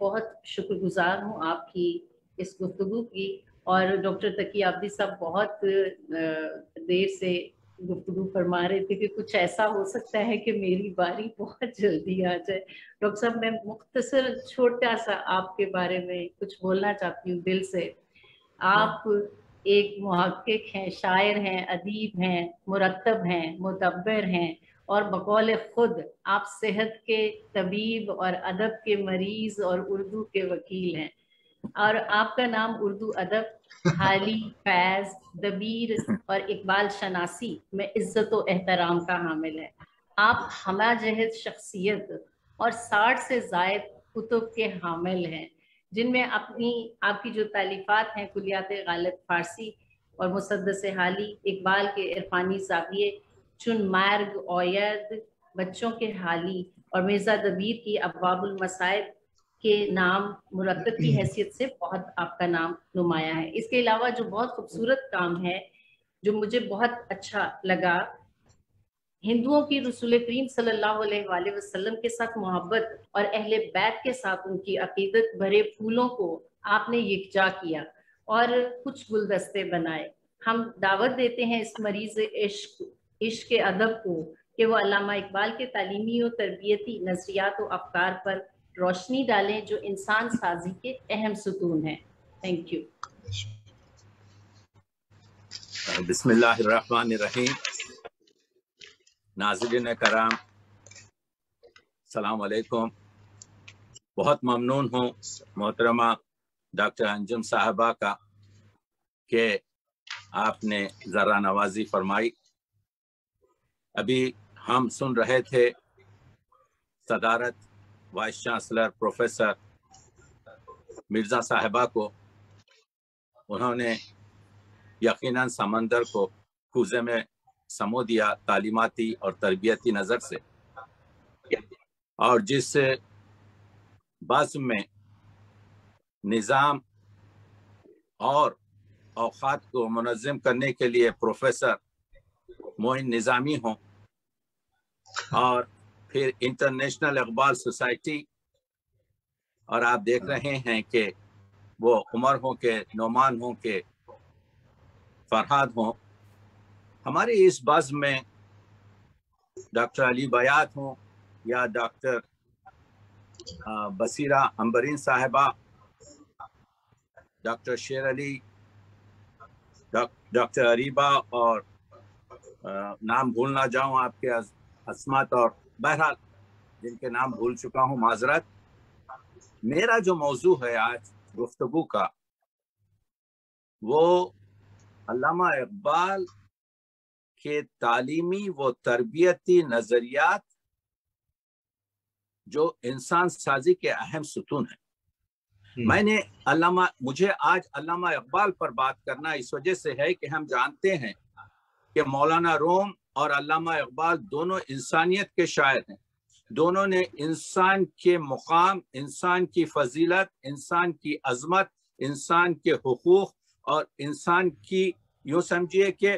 بہت شکر گزار ہوں آپ کی اس گفتگو کی، اور ڈاکٹر تقی عابدی صاحب بہت دیر سے گفتگو فرما رہے تھے کہ کچھ ایسا ہو سکتا ہے کہ میری باری بہت جلدی آ جائے۔ ڈاکٹر صاحب میں مختصر چھوٹا سا آپ کے بارے میں کچھ بولنا چاہتی ہوں دل سے۔ آپ ایک محقق ہیں، شاعر ہیں، ادیب ہیں، مرتب ہیں، مدبر ہیں، اور بقول خود آپ صحت کے طبیب اور ادب کے مریض اور اردو کے وکیل ہیں، اور آپ کا نام اردو ادب، حالی، فیض، دبیر اور اقبال شناسی میں عزت و احترام کا حامل ہے۔ آپ ہمہ جہت شخصیت اور 60 سے زائد کتب کے حامل ہیں، جن میں آپ کی جو تالیفات ہیں کلیات غالب فارسی اور مسدس حالی، اقبال کے عرفانی زاویے، چن مارگ اوید، بچوں کے حالی، اور مرزا دبیر کی ابواب المصائب کے نام مرتب کی حیثیت سے بہت آپ کا نام نمایاں ہے۔ اس کے علاوہ جو بہت خوبصورت کام ہے جو مجھے بہت اچھا لگا، ہندوؤں کی رسول کریم صلی اللہ علیہ وآلہ وسلم کے ساتھ محبت اور اہل بیت کے ساتھ ان کی عقیدت بھرے پھولوں کو آپ نے یکجا کیا اور کچھ گلدستے بنائے۔ ہم دعوت دیتے ہیں اس مریض عشق ادب کو کہ وہ علامہ اقبال کے تعلیمی و تربیتی نظریات و افکار پر روشنی ڈالیں جو انسان سازی کے اہم ستون ہیں۔ Thank you. بسم اللہ الرحمن الرحیم۔ ناظرین کرام السلام علیکم۔ بہت ممنون ہوں محترمہ ڈاکٹر انجم صاحبہ کا کہ آپ نے ذرا نوازی فرمائی۔ ابھی ہم سن رہے تھے صدارت وائس چانسلر پروفیسر مرزا صاحبہ کو، انہوں نے یقیناً سمندر کو کوزے میں سمو دیا تعلیماتی اور تربیتی نظر سے، اور جس بزم میں نظام اور اوقات کو منظم کرنے کے لیے پروفیسر معین نظامی ہوں، اور پھر انٹرنیشنل اقبال سوسائٹی، اور آپ دیکھ رہے ہیں کہ وہ عمر ہوں کہ نعمان ہوں کہ فرحاد ہوں، ہمارے اس بزم میں ڈاکٹر علی بیات ہوں یا ڈاکٹر بصیرہ عنبرین صاحبہ، ڈاکٹر شیر علی، ڈاکٹر اریبہ، اور نام بھول نہ جاؤں آپ کے عصمت، اور بہرحال جن کے نام بھول چکا ہوں معذرت۔ میرا جو موضوع ہے آج گفتگو کا وہ علامہ اقبال کے تعلیمی و تربیتی نظریات جو انسان سازی کے اہم ستون ہیں۔ مجھے آج علامہ اقبال پر بات کرنا اس وجہ سے ہے کہ ہم جانتے ہیں کہ مولانا روم اور علامہ اقبال دونوں انسانیت کے شاعر ہیں، دونوں نے انسان کے مقام، انسان کی فضیلت، انسان کی عظمت، انسان کے حقوق اور انسان کی یوں سمجھیے کہ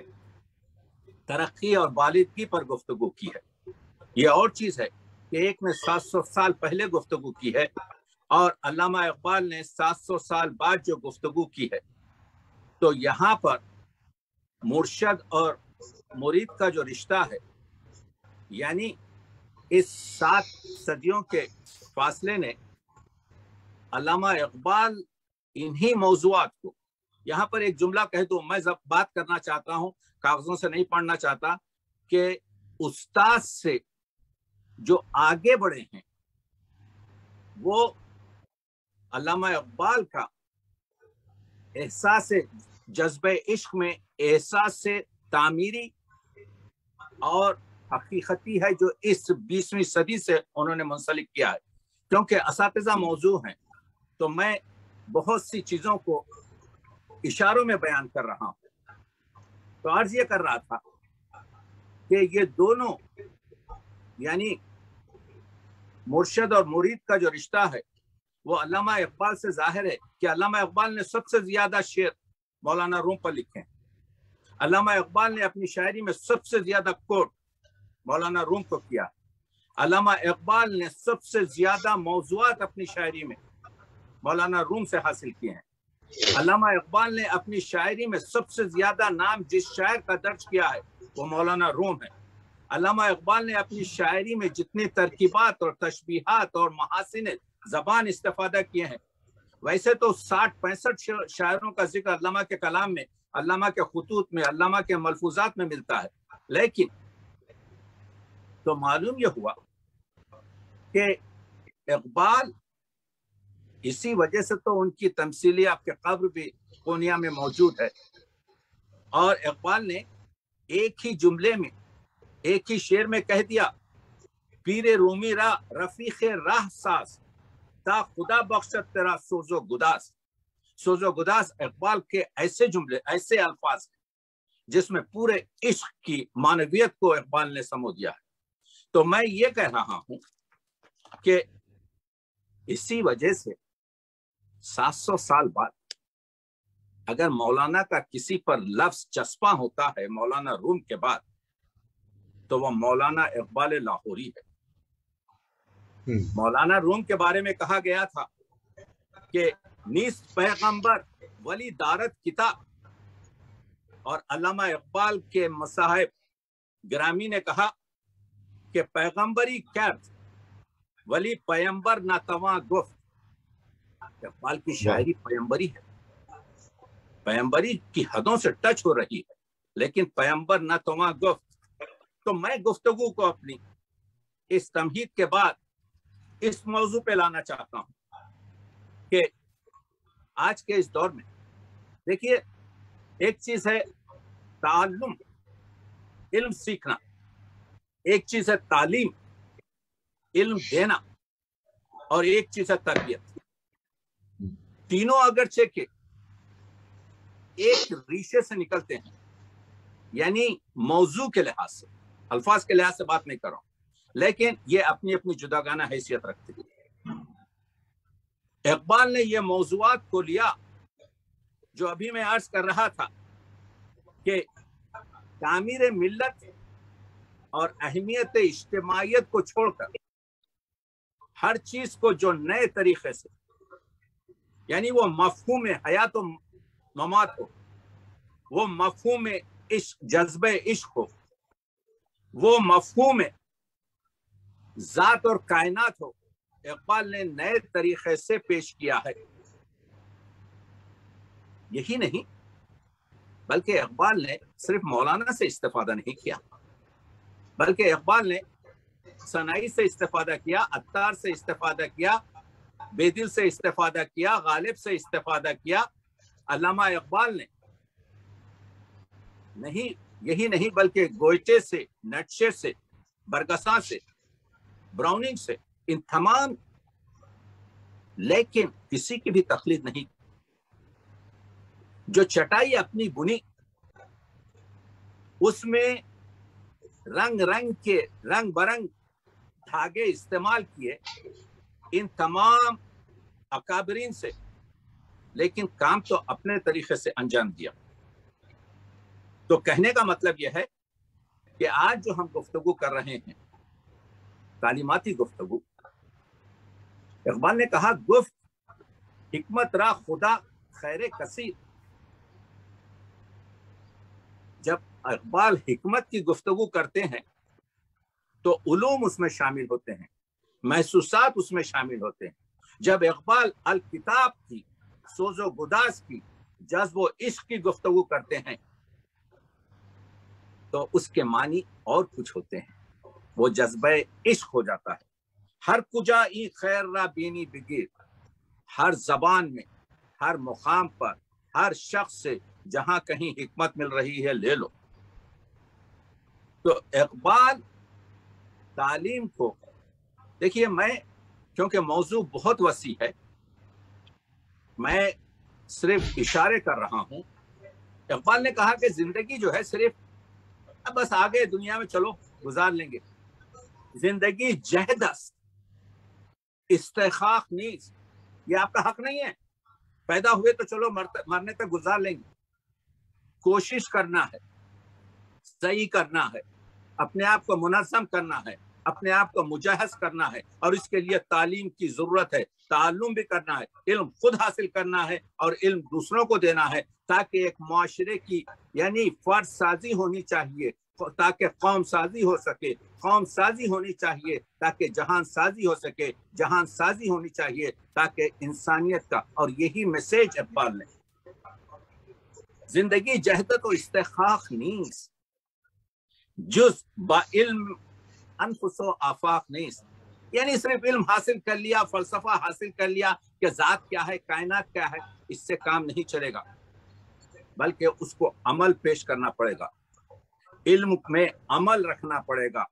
ترقی اور بالغی پر گفتگو کی ہے۔ یہ اور چیز ہے کہ ایک نے 700 سال پہلے گفتگو کی ہے اور علامہ اقبال نے 700 سال بعد جو گفتگو کی ہے، تو یہاں پر مرشد اور مرید کا جو رشتہ ہے، یعنی اس 7 صدیوں کے فاصلے نے علامہ اقبال انہی موضوعات کو، یہاں پر ایک جملہ کہہ دو، میں بات کرنا چاہتا ہوں، کاغذوں سے نہیں پڑھنا چاہتا، کہ استاد سے جو آگے بڑھے ہیں وہ علامہ اقبال کا احساس جذبہ عشق میں احساس سے تعمیری اور حقیقتی ہے جو اس 20ویں صدی سے انہوں نے منسلک کیا ہے۔ کیونکہ اساتذہ موضوع ہیں تو میں بہت سی چیزوں کو اشاروں میں بیان کر رہا ہوں۔ تو عرض یہ کر رہا تھا کہ یہ دونوں یعنی مرشد اور مرید کا جو رشتہ ہے وہ علامہ اقبال سے ظاہر ہے کہ علامہ اقبال نے سب سے زیادہ شعر مولانا روم پر لکھے ہیں، علامہ اقبال نے اپنی شاعری میں سب سے زیادہ کوٹ مولانا روم کو کیا، علامہ اقبال نے سب سے زیادہ موضوعات اپنی شاعری میں مولانا روم سے حاصل کیے ہیں۔ علامہ اقبال نے اپنی شاعری میں سب سے زیادہ نام جس شاعر کا درج کیا ہے وہ مولانا روم ہے۔ علامہ اقبال نے اپنی شاعری میں جتنی ترکیبات اور تشبیہات اور محاسن زبان استفادہ کیے ہیں، ویسے تو 60-65 شاعروں کا ذکر علامہ کے کلام میں، علامہ کے خطوط میں، علامہ کے ملفوظات میں ملتا ہے، لیکن تو معلوم یہ ہوا کہ اقبال، اسی وجہ سے تو ان کی تمثیلی آپ کے قبر بھی قونیہ میں موجود ہے، اور اقبال نے ایک ہی جملے میں ایک ہی شعر میں کہہ دیا، پیر رومی را رفیق راہ ساز تا خدا بخشت تیرا سوز و گداس۔ سوز و گداس اقبال کے ایسے جملے، ایسے الفاظ ہیں جس میں پورے عشق کی معنویت کو اقبال نے سمو دیا ہے۔ تو میں یہ کہہ رہا ہوں کہ اسی وجہ سے 700 سال بعد اگر مولانا کا کسی پر لفظ چسپاں ہوتا ہے مولانا روم کے بعد، تو وہ مولانا اقبال لاہوری ہے۔ مولانا روم کے بارے میں کہا گیا تھا کہ نیست پیغمبر ولی دارت کتاب، اور علامہ اقبال کے مصاحب گرامی نے کہا کہ پیغمبری کرد ولی پیمبر ناتواں گفت۔ اقبال کی شاعری پیمبری ہے، پیمبری کی حدوں سے ٹچ ہو رہی ہے، لیکن پیمبر ناتواں گفت۔ تو میں گفتگو کو اپنی اس تمہید کے بعد اس موضوع پہ لانا چاہتا ہوں کہ آج کے اس دور میں دیکھیے، ایک چیز ہے تعلم، علم سیکھنا، ایک چیز ہے تعلیم، علم دینا، اور ایک چیز ہے تربیت۔ تینوں اگرچہ کہ ایک ریشے سے نکلتے ہیں، یعنی موضوع کے لحاظ سے، الفاظ کے لحاظ سے بات نہیں کر رہا ہوں، لیکن یہ اپنی اپنی جداگانہ حیثیت رکھتے ہیں۔ اقبال نے یہ موضوعات کو لیا جو ابھی میں عرض کر رہا تھا کہ تعمیر ملت اور اہمیت اجتماعیت کو چھوڑ کر ہر چیز کو جو نئے طریقے سے، یعنی وہ مفہوم حیات و ممات ہو، وہ مفہوم عشق، جذبہ عشق ہو، وہ مفہوم ذات اور کائنات ہو، اقبال نے نئے طریقے سے پیش کیا ہے۔ یہی نہیں بلکہ اقبال نے صرف مولانا سے استفادہ نہیں کیا، بلکہ اقبال نے ثنائی سے استفادہ کیا، عطار سے استفادہ کیا، بیدل سے استفادہ کیا، غالب سے استفادہ کیا۔ علامہ اقبال نے یہی نہیں بلکہ گوئٹے سے، نٹشے سے، برگساں سے، براؤننگ سے، ان تمام، لیکن کسی کی بھی تقلید نہیں۔ جو چٹائی اپنی بنی اس میں رنگ برنگ دھاگے استعمال کیے ان تمام اکابرین سے، لیکن کام تو اپنے طریقے سے انجام دیا۔ تو کہنے کا مطلب یہ ہے کہ آج جو ہم گفتگو کر رہے ہیں، تعلیماتی گفتگو، اقبال نے کہا گفت حکمت را خدا خیر کثیر۔ جب اقبال حکمت کی گفتگو کرتے ہیں تو علوم اس میں شامل ہوتے ہیں، محسوسات اس میں شامل ہوتے ہیں۔ جب اقبال الکتاب کی، سوز و گداز کی، جذب و عشق کی گفتگو کرتے ہیں تو اس کے معنی اور کچھ ہوتے ہیں، وہ جذبہ عشق ہو جاتا ہے۔ ہر کجا ای خیر را بینی بگیر، ہر زبان میں، ہر مقام پر، ہر شخص سے جہاں کہیں حکمت مل رہی ہے لے لو۔ تو اقبال تعلیم کو دیکھیے، میں کیونکہ موضوع بہت وسیع ہے، میں صرف اشارے کر رہا ہوں۔ اقبال نے کہا کہ زندگی جو ہے صرف بس آگے دنیا میں چلو گزار لیں گے، زندگی جہد است استحقاق نیز، یہ آپ کا حق نہیں ہے، پیدا ہوئے تو چلو مرنے تک گزار لیں گے۔ کوشش کرنا ہے، صحیح کرنا ہے، اپنے آپ کو منظم کرنا ہے، اپنے آپ کو مجہز کرنا ہے اور اس کے لیے تعلیم کی ضرورت ہے، تعلم بھی کرنا ہے، علم خود حاصل کرنا ہے اور علم دوسروں کو دینا ہے، تاکہ ایک معاشرے کی یعنی فرد سازی ہونی چاہیے، تاکہ قوم سازی ہو سکے، قوم سازی ہونی چاہیے تاکہ جہان سازی ہو سکے، جہان سازی ہونی چاہیے تاکہ انسانیت کا، اور یہی میسیج اقبال نے، زندگی جہدت و استحقاق نیست جز با علم انفس و آفاق نیست، یعنی صرف علم حاصل کر لیا، فلسفہ حاصل کر لیا کہ ذات کیا ہے، کائنات کیا ہے، اس سے کام نہیں چلے گا، بلکہ اس کو عمل پیش کرنا پڑے گا، علم میں عمل رکھنا پڑے گا،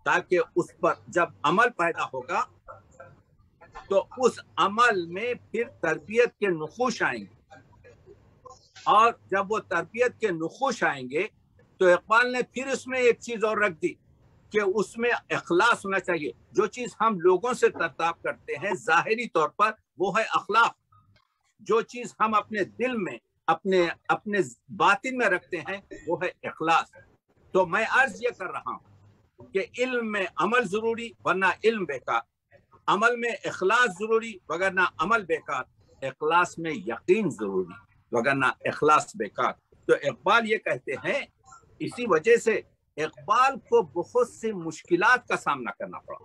تاکہ اس پر جب عمل پیدا ہوگا تو اس عمل میں پھر تربیت کے نقوش آئیں گے، اور جب وہ تربیت کے نقوش آئیں گے تو اقبال نے پھر اس میں ایک چیز اور رکھ دی کہ اس میں اخلاص ہونا چاہیے۔ جو چیز ہم لوگوں سے ترتاب کرتے ہیں ظاہری طور پر وہ ہے اخلاق، جو چیز ہم اپنے دل میں اپنے باطن میں رکھتے ہیں وہ ہے اخلاص۔ تو میں عرض یہ کر رہا ہوں کہ علم میں عمل ضروری ورنہ علم بیکار، عمل میں اخلاص ضروری وگرنہ عمل بیکار، اخلاص میں یقین ضروری وگرنہ اخلاص بیکار۔ تو اقبال یہ کہتے ہیں، اسی وجہ سے اقبال کو بہت سی مشکلات کا سامنا کرنا پڑا۔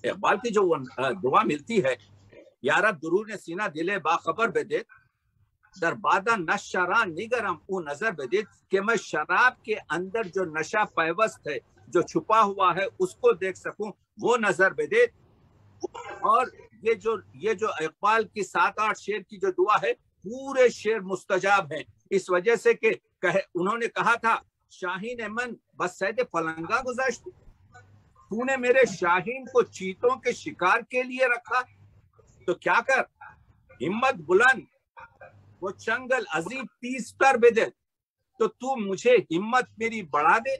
اقبال کی جو دعا ملتی ہے، یا رب درون سینہ دل باخبر بدے در بادہ نشران نگرم او نظر بدے، کہ میں شراب کے اندر جو نشہ پیوست ہے، جو چھپا ہوا ہے، اس کو دیکھ سکوں، وہ نظر بدے۔ اور یہ جو اقبال کی 7-8 شعر کی جو دعا ہے، پورے شعر مستجاب ہیں، اس وجہ سے کہ انہوں نے کہا تھا شاہین من بس سید پلنگا گذاشت، تو نے میرے شاہین کو چیتوں کے شکار کے لیے رکھا، تو کیا کر ہمت بلند وہ چنگل عظیم تیز تر بدے، تو مجھے ہمت میری بڑھا دے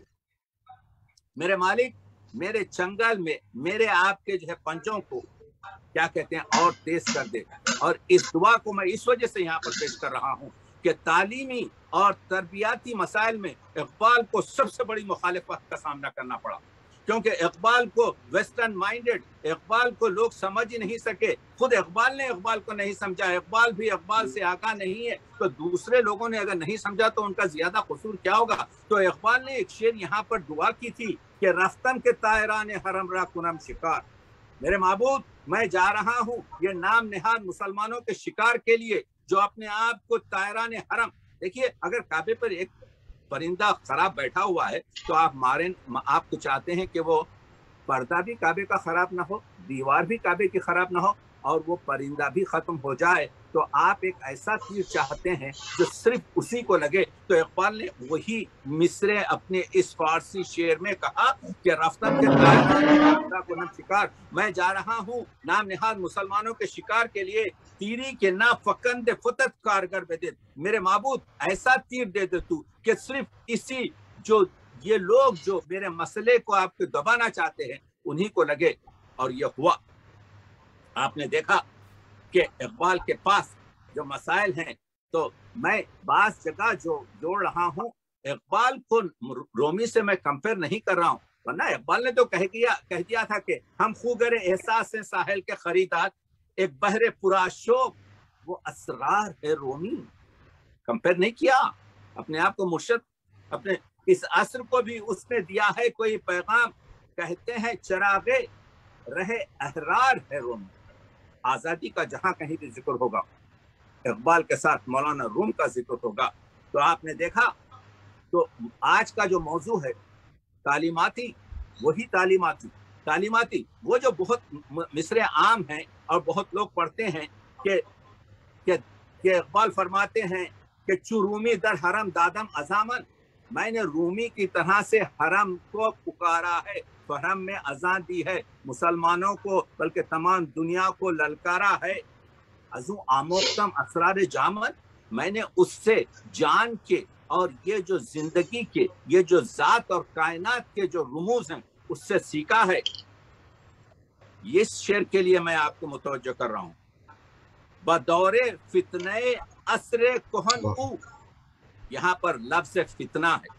میرے مالک، میرے چنگل میں میرے آپ کے جو ہے پنجوں کو کیا کہتے ہیں اور تیز کر دے۔ اور اس دعا کو میں اس وجہ سے یہاں پر پیش کر رہا ہوں کہ تعلیمی اور تربیاتی مسائل میں اقبال کو سب سے بڑی مخالفت کا سامنا کرنا پڑا، کیونکہ اقبال کو ویسٹرن مائنڈڈ، اقبال کو لوگ سمجھ ہی نہیں سکے، خود اقبال نے اقبال کو نہیں سمجھا، اقبال بھی اقبال سے آگاہ نہیں ہے، تو دوسرے لوگوں نے اگر نہیں سمجھا تو ان کا زیادہ قصور کیا ہوگا۔ تو اقبال نے ایک شعر یہاں پر دعا کی تھی کہ رفتن کے طائران حرم را کنم شکار، میرے معبود میں جا رہا ہوں یہ نام نہاد مسلمانوں کے شکار کے لیے جو اپنے آپ کو طائران حرم، دیکھیے اگر کعبے پر ایک پرندہ خراب بیٹھا ہوا ہے تو آپ کو چاہتے ہیں کہ وہ پردہ بھی کعبے کا خراب نہ ہو، دیوار بھی کعبے کی خراب نہ ہو، اور وہ پرندہ بھی ختم ہو جائے، تو آپ ایک ایسا تیر چاہتے ہیں جو صرف اسی کو لگے۔ تو اقبال نے وہی مصرے اپنے اس فارسی شعر میں کہا کہ رفتن کے طائران شکار، میں جا رہا ہوں نام نہاد مسلمانوں کے شکار کے لیے، تیری کے نا فکند فتت کارگر بدے، میرے معبود ایسا تیر دے دے تو کہ صرف اسی جو یہ لوگ جو میرے مسئلے کو آپ کو دبانا چاہتے ہیں انہی کو لگے۔ اور یہ ہوا۔ آپ نے دیکھا کہ اقبال کے پاس جو مسائل ہیں، تو میں بعض جگہ جو جوڑ رہا ہوں، اقبال کو رومی سے میں کمپیر نہیں کر رہا ہوں، ورنہ اقبال نے تو کہہ دیا تھا کہ ہم خوگر احساس ہیں ساحل کے خریدار، ایک بحر پرآشوب وہ اسرار ہے رومی، کمپیر نہیں کیا اپنے آپ کو مرشد، اپنے اس عصر کو بھی اس نے دیا ہے کوئی پیغام، کہتے ہیں چراغے رہے احرار ہے رومی، آزادی کا جہاں کہیں بھی ذکر ہوگا اقبال کے ساتھ مولانا روم کا ذکر ہوگا۔ تو آپ نے دیکھا، تو آج کا جو موضوع ہے تعلیماتی، وہی تعلیماتی وہ جو بہت مصرے عام ہیں اور بہت لوگ پڑھتے ہیں کہ اقبال فرماتے ہیں کہ چو رومی در حرم دادم ازامن، میں نے رومی کی طرح سے حرم کو پکارا ہے، حرم میں اذان دی ہے، مسلمانوں کو بلکہ تمام دنیا کو للکارا ہے، ازو آموختم اسرار جامن، میں نے اس سے جان کے اور یہ جو زندگی کے یہ جو ذات اور کائنات کے جو رموز ہیں اس سے سیکھا ہے۔ اس شعر کے لیے میں آپ کو متوجہ کر رہا ہوں، بدور فتنہ عصر کہن او، یہاں پر لفظ فتنہ ہے،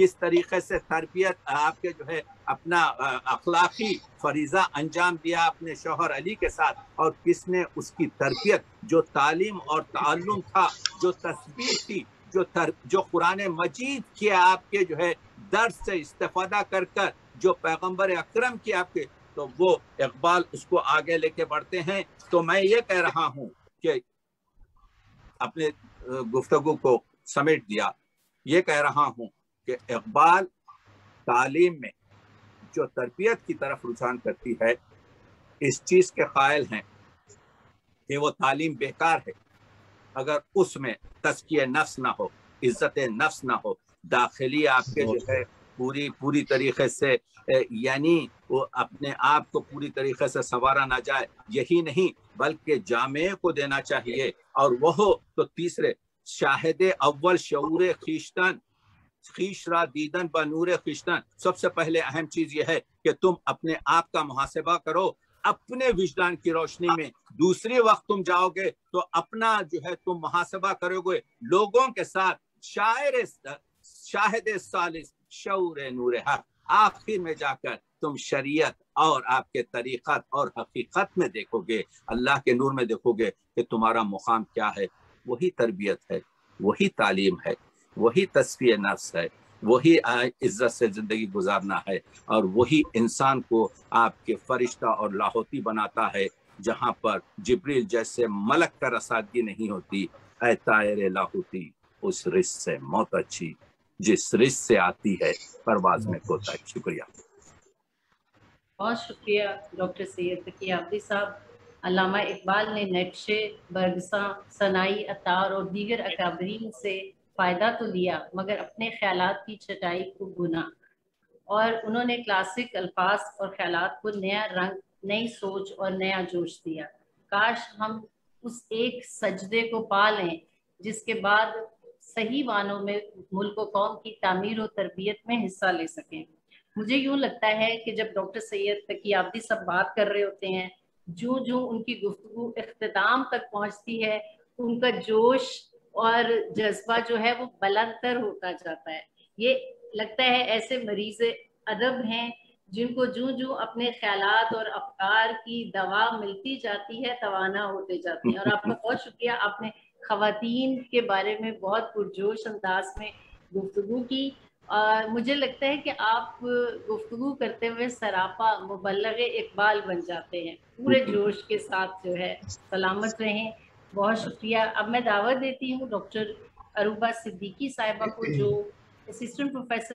کس طریقے سے تربیت آپ کے جو ہے اپنا اخلاقی فریضہ انجام دیا اپنے شوہر علی کے ساتھ، اور کس نے اس کی تربیت جو تعلیم اور تعلم تھا، جو تسبیح تھی، جو قرآن مجید کے آپ کے جو ہے درس سے استفادہ کر کر جو پیغمبر اکرم کی آپ کے، تو وہ اقبال اس کو آگے لے کے بڑھتے ہیں۔ تو میں یہ کہہ رہا ہوں کہ اپنے گفتگو کو سمیٹ دیا، یہ کہہ رہا ہوں کہ اقبال تعلیم میں جو تربیت کی طرف رجحان کرتی ہے، اس چیز کے قائل ہیں کہ وہ تعلیم بیکار ہے اگر اس میں تزکیہ نفس نہ ہو، عزت نفس نہ ہو، داخلی آپ کے جو ہے پوری طریقے سے یعنی وہ اپنے آپ کو پوری طریقے سے سنوارا نہ جائے، یہی نہیں بلکہ جامعے کو دینا چاہیے، اور وہ ہو تو تیسرے شاہد اول شعور خیشتن، خیش را دیدن با نور خیشتن، سب سے پہلے اہم چیز یہ ہے کہ تم اپنے آپ کا محاسبہ کرو اپنے وجدان کی روشنی میں، دوسری وقت تم جاؤ گے تو اپنا جو ہے تم محاسبہ کرو گے لوگوں کے ساتھ، شاہد ثالث شعور نور حق، آخر میں جا کر تم شریعت اور آپ کے طریقت اور حقیقت میں دیکھو گے، اللہ کے نور میں دیکھو گے کہ تمہارا مقام کیا ہے۔ وہی تربیت ہے، وہی تعلیم ہے، وہی تصفیہ نفس ہے، وہی عزت سے زندگی گزارنا ہے، اور وہی انسان کو آپ کے فرشتہ اور لاہوتی بناتا ہے، جہاں پر جبریل جیسے ملک کا رسادگی نہیں ہوتی۔ اے طائر لاہوتی، اس رزق سے موت اچھی جس رزق سے آتی ہے پرواز میں کوتا ہے۔ شکریہ۔ بہت شکریہ ڈاکٹر سید تقی عابدی صاحب۔ علامہ اقبال نے نیٹشے، برگساں، ثنائی عطار اور دیگر اکابرین سے فائدہ تو لیا مگر اپنے خیالات کی چھٹائی کو بنا، اور انہوں نے کلاسک الفاظ اور خیالات کو نیا رنگ، نئی سوچ اور نیا جوش دیا۔ کاش ہم اس ایک سجدے کو پا لیں جس کے بعد صحیح معنوں میں ملک و قوم کی تعمیر و تربیت میں حصہ لے سکیں۔ مجھے یوں لگتا ہے کہ جب ڈاکٹر سید تقی عابدی صاحب بات کر رہے ہوتے ہیں، جو ان کی گفتگو اختتام تک پہنچتی ہے، ان کا جوش اور جذبہ جو ہے وہ بلند تر ہوتا جاتا ہے۔ یہ لگتا ہے ایسے مریض ادب ہیں جن کو جو اپنے خیالات اور افکار کی دوا ملتی جاتی ہے توانا ہوتے جاتے ہیں۔ اور آپ کا بہت شکریہ، آپ نے خواتین کے بارے میں بہت پرجوش انداز میں گفتگو کی۔ مجھے لگتا ہے کہ آپ گفتگو کرتے ہوئے سراپا مبلغ اقبال بن جاتے ہیں، پورے جوش کے ساتھ جو ہے۔ سلامت رہیں، بہت شکریہ۔ اب میں دعوت دیتی ہوں ڈاکٹر عروبہ صدیقی صاحبہ کو، جو اسسٹنٹ پروفیسر